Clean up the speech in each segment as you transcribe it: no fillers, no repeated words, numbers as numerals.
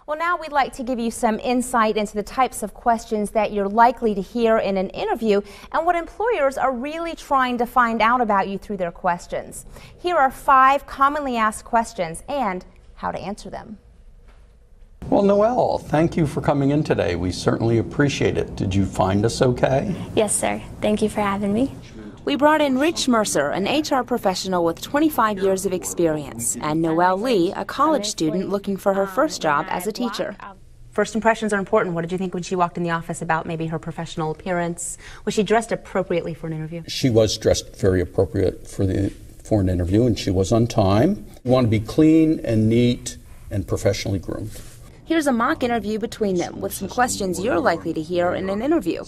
Well, now we'd like to give you some insight into the types of questions that you're likely to hear in an interview and what employers are really trying to find out about you through their questions. Here are 5 commonly asked questions and how to answer them. Well, Noelle, thank you for coming in today. We certainly appreciate it. Did you find us okay? Yes, sir. Thank you for having me. We brought in Rich Mercer, an HR professional with 25 years of experience, and Noelle Lee, a college student looking for her first job as a teacher. First impressions are important. What did you think when she walked in the office about maybe her professional appearance? Was she dressed appropriately for an interview? She was dressed very appropriate for an interview, and she was on time. You want to be clean and neat and professionally groomed. Here's a mock interview between them with some questions you're likely to hear in an interview,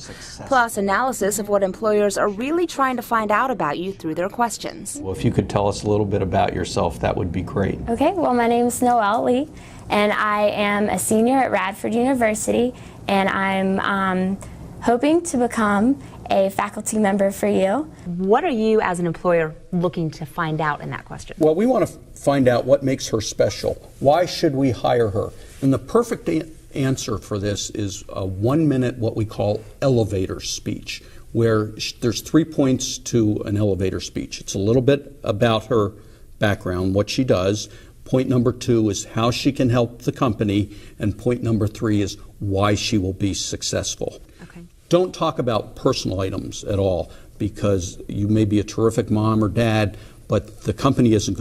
plus analysis of what employers are really trying to find out about you through their questions. Well, if you could tell us a little bit about yourself, that would be great. Okay, well, my name is Noelle Lee, and I am a senior at Radford University, and I'm hoping to become a faculty member for you. What are you, as an employer, looking to find out in that question? Well, we want to find out what makes her special. Why should we hire her? And the perfect answer for this is a 1-minute, what we call elevator speech, where there's 3 points to an elevator speech. It's a little bit about her background, what she does. Point number 2 is how she can help the company. And point number 3 is why she will be successful. Okay. Don't talk about personal items at all, because you may be a terrific mom or dad, but the company isn't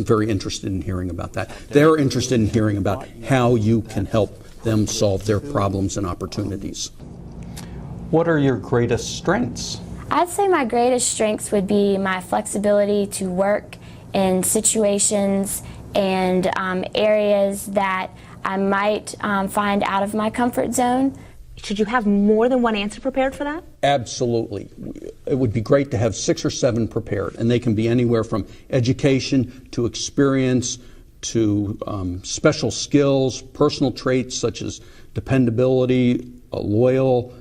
very interested in hearing about that. They're interested in hearing about how you can help them solve their problems and opportunities. What are your greatest strengths? I'd say my greatest strengths would be my flexibility to work in situations and areas that I might find out of my comfort zone. Should you have more than one answer prepared for that? Absolutely. It would be great to have 6 or 7 prepared, and they can be anywhere from education to experience to special skills, personal traits such as dependability, loyal,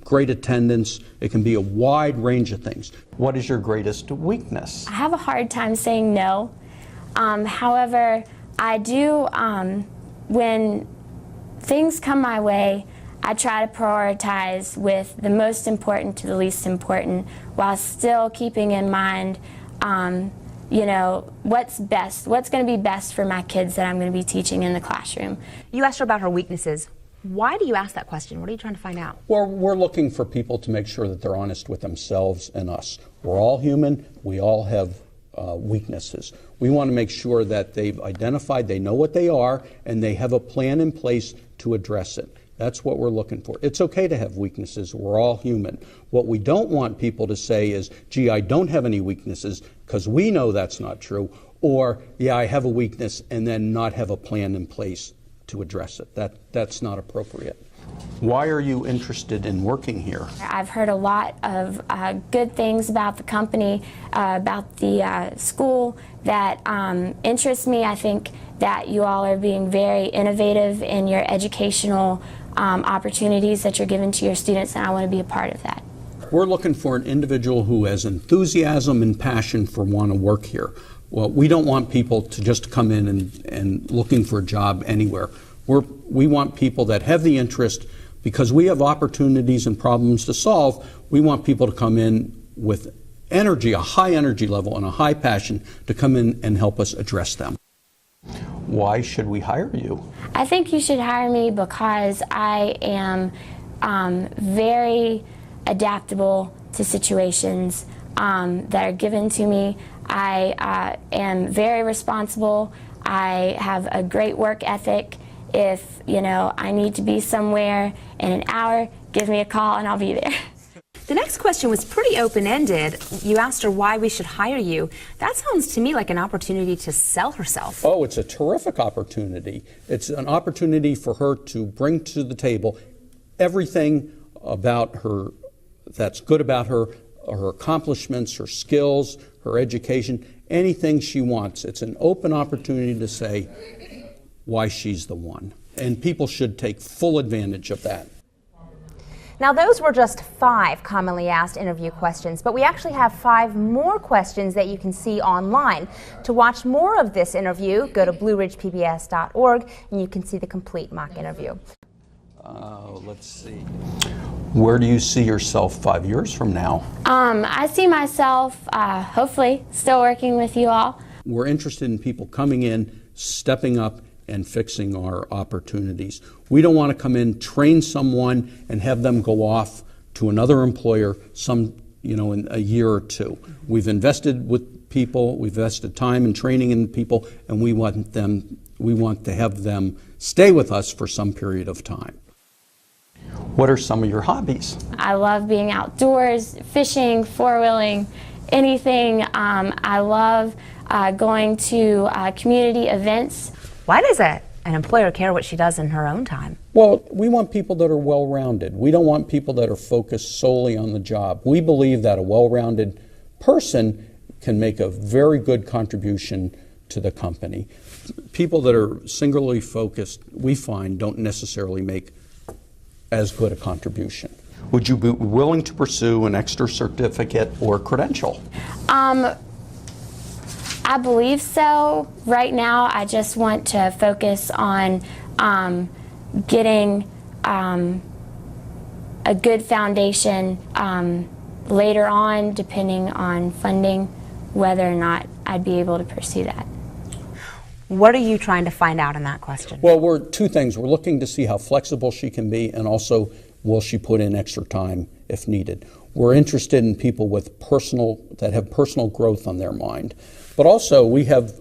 great attendance. It can be a wide range of things. What is your greatest weakness? I have a hard time saying no. However, I do, when things come my way, I try to prioritize with the most important to the least important, while still keeping in mind, what's best, what's going to be best for my kids that I'm going to be teaching in the classroom. You asked her about her weaknesses. Why do you ask that question? What are you trying to find out? Well, we're looking for people to make sure that they're honest with themselves and us. We're all human. We all have weaknesses. We want to make sure that they've identified, they know what they are, and they have a plan in place to address it. That's what we're looking for. It's okay to have weaknesses. We're all human. What we don't want people to say is, gee, I don't have any weaknesses, because we know that's not true. Or, yeah, I have a weakness, and then not have a plan in place to address it. That's not appropriate. Why are you interested in working here? I've heard a lot of good things about the company, about the school that interest me. I think that you all are being very innovative in your educational opportunities that you're giving to your students, and I want to be a part of that. We're looking for an individual who has enthusiasm and passion for want to work here. Well, we don't want people to just come in and looking for a job anywhere. We want people that have the interest, because we have opportunities and problems to solve. We want people to come in with energy, a high energy level and a high passion, to come in and help us address them. Why should we hire you? I think you should hire me because I am very adaptable to situations that are given to me. I am very responsible. I have a great work ethic. If I need to be somewhere in an hour, give me a call and I'll be there. The next question was pretty open-ended. You asked her why we should hire you. That sounds to me like an opportunity to sell herself. Oh, it's a terrific opportunity. It's an opportunity for her to bring to the table everything about her that's good about her accomplishments, her skills, her education, anything she wants. It's an open opportunity to say why she's the one. And people should take full advantage of that. Now, those were just 5 commonly asked interview questions, but we actually have 5 more questions that you can see online. To watch more of this interview, go to blueridgepbs.org and you can see the complete mock interview. Let's see. Where do you see yourself 5 years from now? I see myself hopefully still working with you all. We're interested in people coming in, stepping up, and fixing our opportunities. We don't want to come in, train someone, and have them go off to another employer in a year or 2. We've invested with people, we've invested time and training in people, and we want to have them stay with us for some period of time. What are some of your hobbies? I love being outdoors, fishing, four-wheeling, anything. I love going to community events. Why does an employer care what she does in her own time? Well, we want people that are well-rounded. We don't want people that are focused solely on the job. We believe that a well-rounded person can make a very good contribution to the company. People that are singularly focused, we find, don't necessarily make as good a contribution. Would you be willing to pursue an extra certificate or credential? I believe so. Right now, I just want to focus on getting a good foundation later on, depending on funding, whether or not I'd be able to pursue that. What are you trying to find out in that question? Well, we're 2 things. We're looking to see how flexible she can be, and also will she put in extra time if needed. We're interested in people that have personal growth on their mind. But also we have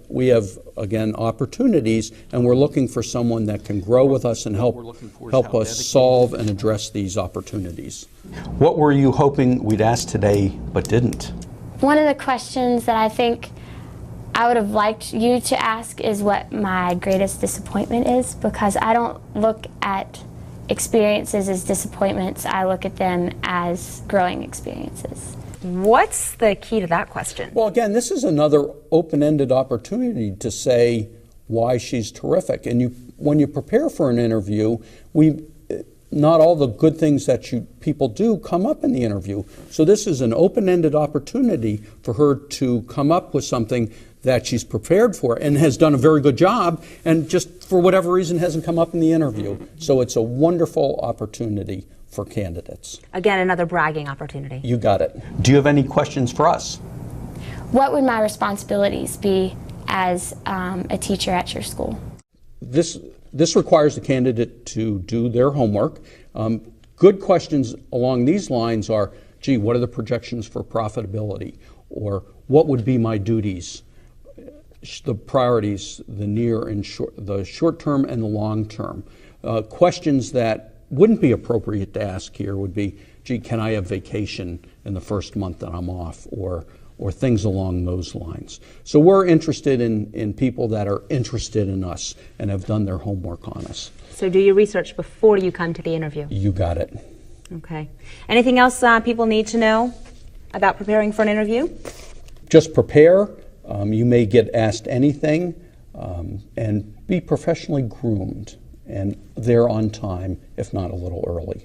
again opportunities, and we're looking for someone that can grow with us and help us solve and address these opportunities. What were you hoping we'd ask today but didn't? One of the questions that I think I would have liked you to ask is what my greatest disappointment is, because I don't look at experiences as disappointments. I look at them as growing experiences. What's the key to that question? Well, again, this is another open-ended opportunity to say why she's terrific. And when you prepare for an interview, not all the good things that people do come up in the interview. So this is an open-ended opportunity for her to come up with something that she's prepared for and has done a very good job, and just for whatever reason hasn't come up in the interview. So it's a wonderful opportunity for candidates. Again, another bragging opportunity. You got it. Do you have any questions for us? What would my responsibilities be as a teacher at your school? This requires the candidate to do their homework. Good questions along these lines are, gee, what are the projections for profitability? Or what would be my duties? The priorities, the near and the short term and the long term. Questions that wouldn't be appropriate to ask here would be, gee, can I have vacation in the first month that I'm off? Or things along those lines. So we're interested in people that are interested in us and have done their homework on us. So do your research before you come to the interview. You got it. Okay. Anything else people need to know about preparing for an interview? Just prepare. You may get asked anything, and be professionally groomed and there on time, if not a little early.